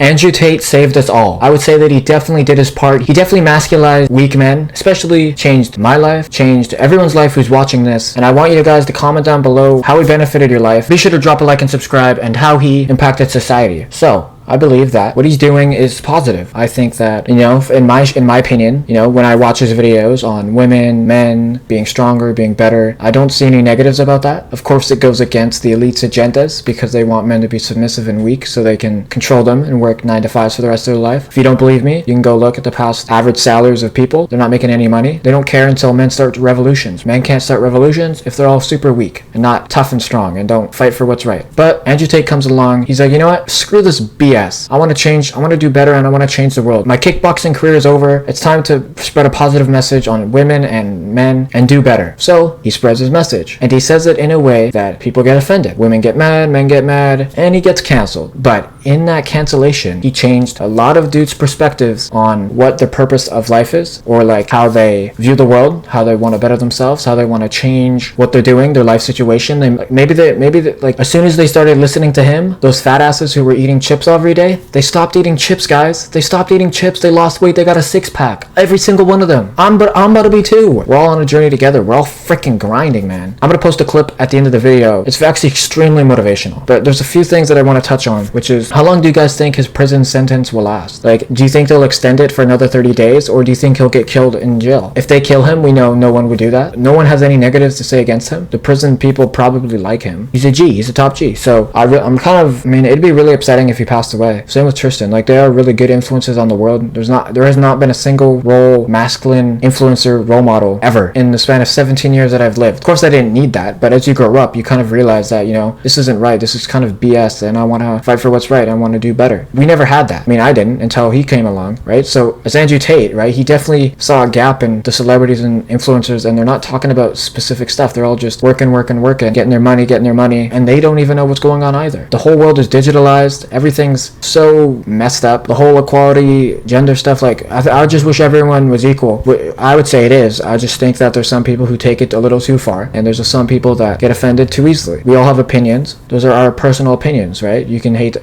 Andrew Tate saved us all. I would say that he definitely did his part. He definitely masculized weak men, especially changed my life, changed everyone's life who's watching this. And I want you guys to comment down below how he benefited your life. Be sure to drop a like and subscribe, and how he impacted society. So, I believe that what he's doing is positive. I think that, in my opinion, when I watch his videos on women, men, being stronger, being better, I don't see any negatives about that. Of course, it goes against the elite's agendas because they want men to be submissive and weak so they can control them and work 9 to 5s for the rest of their life. If you don't believe me, you can go look at the past average salaries of people. They're not making any money. They don't care until men start revolutions. Men can't start revolutions if they're all super weak and not tough and strong and don't fight for what's right. But Andrew Tate comes along. He's like, you know what? Screw this BS. I want to change, I want to do better, and I want to change the world. My kickboxing career is over. It's time to spread a positive message on women and men and do better. So he spreads his message, and he says it in a way that people get offended. Women get mad, men get mad, and he gets canceled. But in that cancellation, he changed a lot of dudes' perspectives on what the purpose of life is, or like how they view the world, how they want to better themselves, how they want to change what they're doing, their life situation. Maybe like as soon as they started listening to him, those fat asses who were eating chips every day, they stopped eating chips, guys. They stopped eating chips. They lost weight. They got a 6-pack. Every single one of them. I'm about to be too. We're all on a journey together. We're all freaking grinding, man. I'm gonna post a clip at the end of the video. It's actually extremely motivational. But there's a few things that I want to touch on, which is, how long do you guys think his prison sentence will last? Like, do you think they'll extend it for another 30 days, or do you think he'll get killed in jail? If they kill him, we know no one would do that. No one has any negatives to say against him. The prison people probably like him. He's a G. He's a top G. So it'd be really upsetting if he passed away. Same with Tristan. Like, they are really good influences on the world. There has not been a single masculine influencer role model ever in the span of 17 years that I've lived. Of course, I didn't need that, but as you grow up, you kind of realize that, this isn't right. This is kind of BS, and I want to fight for what's right. I want to do better. We never had that. I mean, I didn't until he came along, right? So as Andrew Tate, right, he definitely saw a gap in the celebrities and influencers, and they're not talking about specific stuff. They're all just working, getting their money, and they don't even know what's going on either. The whole world is digitalized. Everything's so messed up. The whole equality, gender stuff, like, I just wish everyone was equal. I would say it is. I just think that there's some people who take it a little too far, and there's some people that get offended too easily. We all have opinions. Those are our personal opinions, right? You can hate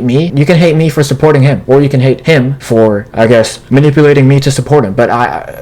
me. You can hate me for supporting him, or you can hate him for, I guess, manipulating me to support him. But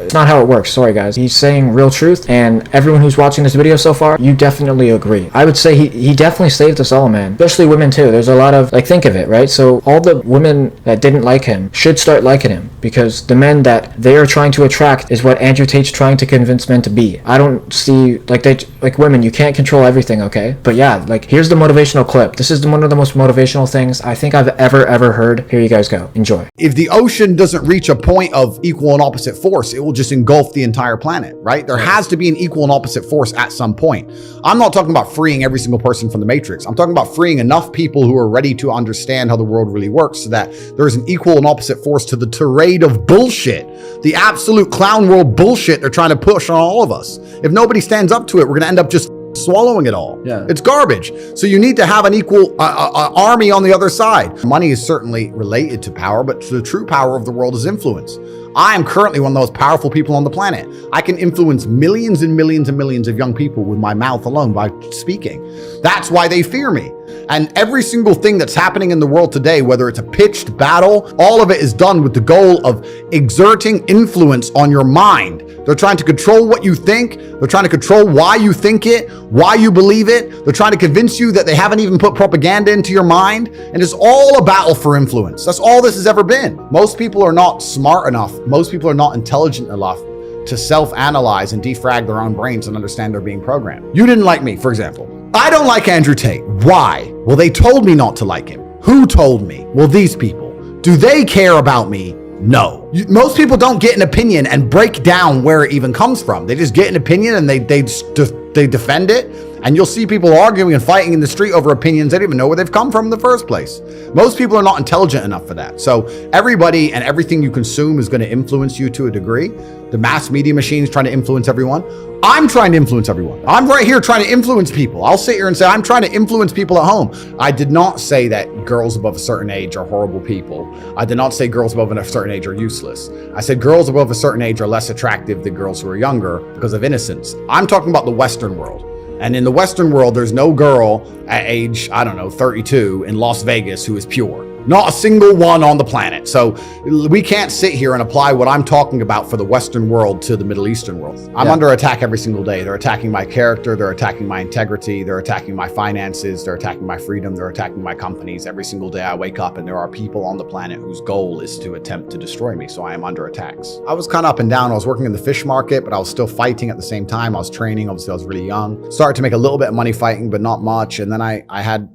it's not how it works. Sorry, guys. He's saying real truth, and everyone who's watching this video so far, you definitely agree. I would say he definitely saved us all, man. Especially women too. There's a lot of, like, think of it, right? So all the women that didn't like him should start liking him, because the men that they are trying to attract is what Andrew Tate's trying to convince men to be. I don't see, like women, you can't control everything, okay? But yeah, like, here's the motivational clip. This is one of the most motivational things I think I've ever heard. Here you guys go. Enjoy. If the ocean doesn't reach a point of equal and opposite force, it will just engulf the entire planet, right? There has to be an equal and opposite force at some point. I'm not talking about freeing every single person from the matrix. I'm talking about freeing enough people who are ready to understand how the world really works, so that there's an equal and opposite force to the tirade of bullshit, the absolute clown world bullshit they're trying to push on all of us. If nobody stands up to it, we're going to end up just swallowing it all. Yeah. It's garbage. So you need to have an equal army on the other side. Money is certainly related to power, but the true power of the world is influence. I am currently one of the most powerful people on the planet. I can influence millions and millions and millions of young people with my mouth alone by speaking. That's why they fear me. And every single thing that's happening in the world today, whether it's a pitched battle, all of it is done with the goal of exerting influence on your mind. They're trying to control what you think. They're trying to control why you think it, why you believe it. They're trying to convince you that they haven't even put propaganda into your mind. And it's all a battle for influence. That's all this has ever been. Most people are not smart enough. Most people are not intelligent enough to self-analyze and defrag their own brains and understand they're being programmed. You didn't like me, for example. I don't like Andrew Tate. Why? Well, they told me not to like him. Who told me? Well, these people. Do they care about me? No. Most people don't get an opinion and break down where it even comes from. They just get an opinion and they defend it. And you'll see people arguing and fighting in the street over opinions they don't even know where they've come from in the first place. Most people are not intelligent enough for that. So everybody and everything you consume is going to influence you to a degree. The mass media machine is trying to influence everyone. I'm trying to influence everyone. I'm right here trying to influence people. I'll sit here and say, I'm trying to influence people at home. I did not say that girls above a certain age are horrible people. I did not say girls above a certain age are useless. I said girls above a certain age are less attractive than girls who are younger because of innocence. I'm talking about the Western world. And in the Western world, there's no girl at age, 32 in Las Vegas who is pure. Not a single one on the planet. So we can't sit here and apply what I'm talking about for the Western world to the Middle Eastern world. I'm under attack every single day. They're attacking my character. They're attacking my integrity. They're attacking my finances. They're attacking my freedom. They're attacking my companies. Every single day I wake up and there are people on the planet whose goal is to attempt to destroy me. So I am under attacks. I was kind of up and down. I was working in the fish market, but I was still fighting at the same time. I was training. Obviously, I was really young. Started to make a little bit of money fighting, but not much. And then I had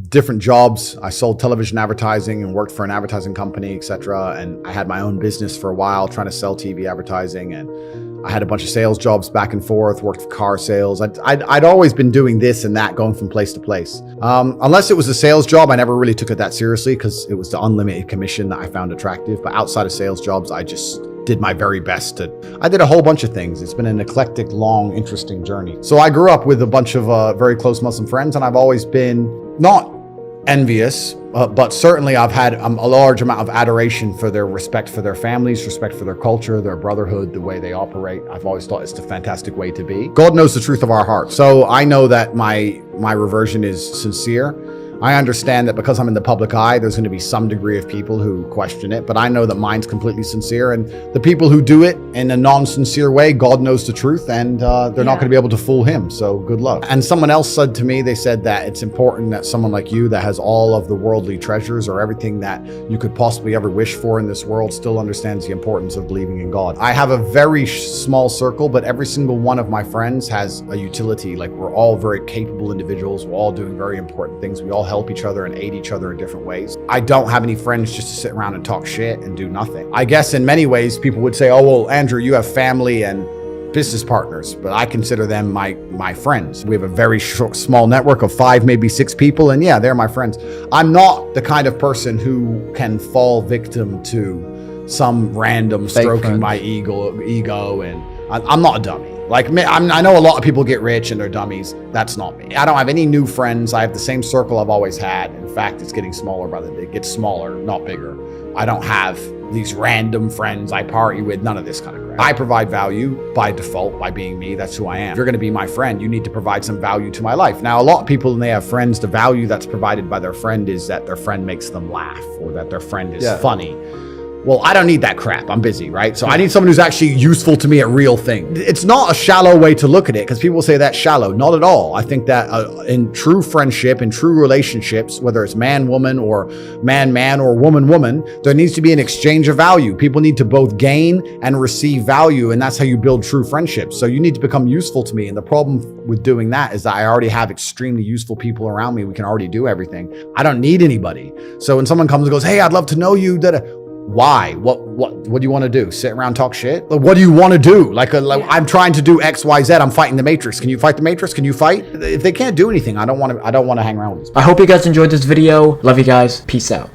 different jobs. I sold television advertising and worked for an advertising company, etc. And I had my own business for a while trying to sell TV advertising. And I had a bunch of sales jobs back and forth, worked for car sales. I'd always been doing this and that, going from place to place. Unless it was a sales job, I never really took it that seriously because it was the unlimited commission that I found attractive. But outside of sales jobs, I just did my very best I did a whole bunch of things. It's been an eclectic, long, interesting journey. So I grew up with a bunch of very close Muslim friends, and I've always been not envious, but certainly I've had a large amount of adoration for their respect for their families, respect for their culture, their brotherhood, the way they operate. I've always thought it's a fantastic way to be. God knows the truth of our heart. So I know that my reversion is sincere. I understand that because I'm in the public eye, there's going to be some degree of people who question it, but I know that mine's completely sincere, and the people who do it in a non-sincere way, God knows the truth, and they're not going to be able to fool him, so good luck. And someone else said to me, they said that it's important that someone like you that has all of the worldly treasures or everything that you could possibly ever wish for in this world still understands the importance of believing in God. I have a very small circle, but every single one of my friends has a utility. Like, we're all very capable individuals. We're all doing very important things. We all help each other and aid each other in different ways. I don't have any friends just to sit around and talk shit and do nothing. I guess in many ways people would say, oh, well, Andrew, you have family and business partners, but I consider them my friends. We have a very small network of 5, maybe 6 people, and yeah, they're my friends. I'm not the kind of person who can fall victim to some random stroking my ego, and I'm not a dummy. Like, I know a lot of people get rich and they're dummies. That's not me. I don't have any new friends. I have the same circle I've always had. In fact, it's getting smaller by the day. It gets smaller, not bigger. I don't have these random friends I party with, none of this kind of crap. I provide value by default, by being me. That's who I am. If you're going to be my friend, you need to provide some value to my life. Now, a lot of people, when they have friends, the value that's provided by their friend is that their friend makes them laugh or that their friend is funny. Well, I don't need that crap. I'm busy, right? So I need someone who's actually useful to me at real things. It's not a shallow way to look at it, because people say that's shallow. Not at all. I think that in true friendship, in true relationships, whether it's man-woman or man-man or woman-woman, there needs to be an exchange of value. People need to both gain and receive value, and that's how you build true friendships. So you need to become useful to me. And the problem with doing that is that I already have extremely useful people around me. We can already do everything. I don't need anybody. So when someone comes and goes, hey, I'd love to know you, why? What do you want to do? Sit around, talk shit? What do you want to do? Like I'm trying to do X, Y, Z. I'm fighting the Matrix. Can you fight the Matrix? Can you fight? If they can't do anything, I don't want to hang around with these people. I hope you guys enjoyed this video. Love you guys. Peace out.